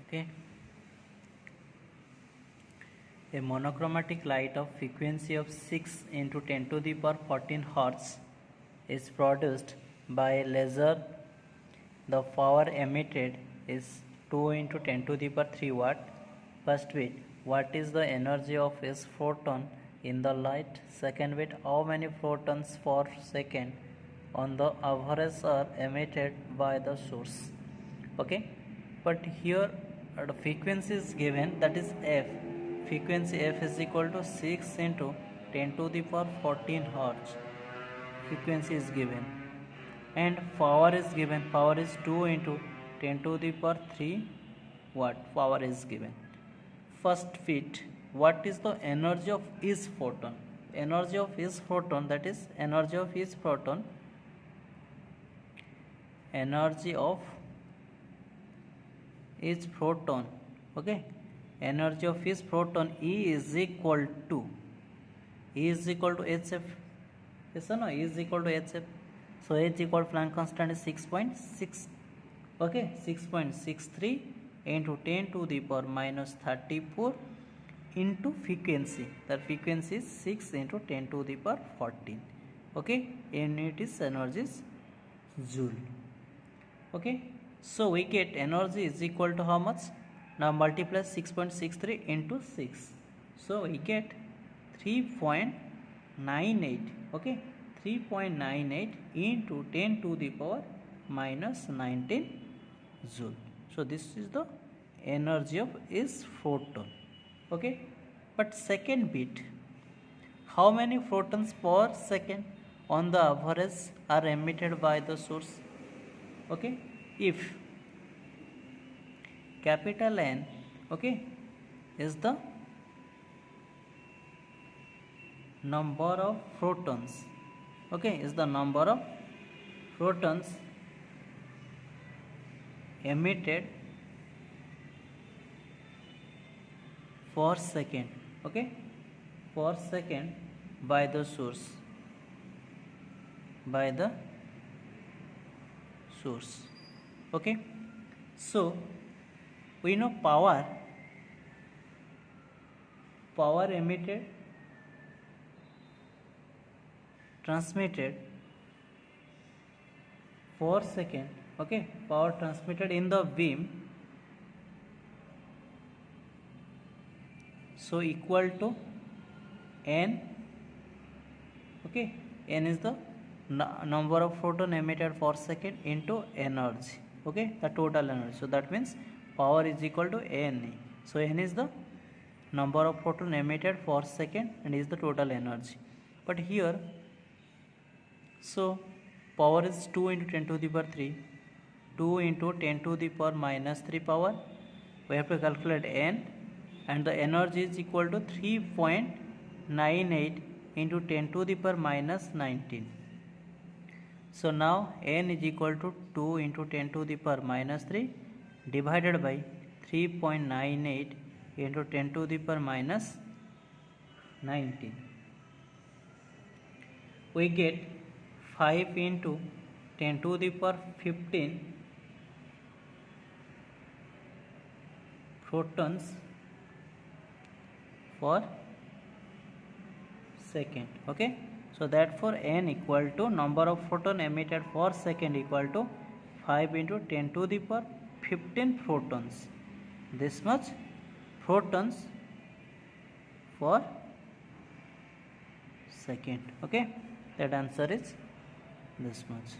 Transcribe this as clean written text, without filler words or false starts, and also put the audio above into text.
Okay. A monochromatic light of frequency of 6 into 10 to the power 14 Hz is produced by a laser. The power emitted is 2 into 10 to the power 3 watt. First bit, what is the energy of a photon in the light? Second bit, how many photons per second on the average are emitted by the source? Okay, but here the frequency is given, that is f. Frequency f is equal to 6 into 10 to the power 14 Hz. Frequency is given, and power is given. Power is 2 into 10 to the power 3 watt. Power is given. First bit, what is the energy of each photon? Energy of each photon, that is energy of each photon. Energy of each proton. Okay, energy of each proton E is equal to HF. Yes or no? E is equal to HF. So H equal to Planck constant is 6.6. Okay, 6.63 into 10 to the power minus 34 into frequency. The frequency is 6 into 10 to the power 14. Okay, unit is energy is joule. Okay, so we get energy is equal to how much? Now multiply 6.63 into 6. So we get 3.98. Okay, 3.98 into 10 to the power minus 19 joule. So this is the energy of is photon. Okay, but second bit, how many photons per second on the average are emitted by the source? Okay, if capital N, okay, is the number of photons, okay, is the number of photons emitted per second, okay, per second by the source, okay. So we know power emitted, transmitted per second, okay, power transmitted in the beam, so equal to N, okay, N is the number of photon emitted per second into energy, okay, the total energy. So that means power is equal to N. So N is the number of photon emitted per second and is the total energy. But here, so power is 2 into 10 to the power 3, 2 into 10 to the power minus 3 power. We have to calculate N, and the energy is equal to 3.98 into 10 to the power minus 19. So now N is equal to 2 into 10 to the power minus 3 divided by 3.98 into 10 to the power minus 19. We get 5 into 10 to the power 15 photons per second. Okay, so therefore N equal to number of photon emitted per second equal to 5 into 10 to the power 15 photons. This much photons per second. Okay, that answer is this much.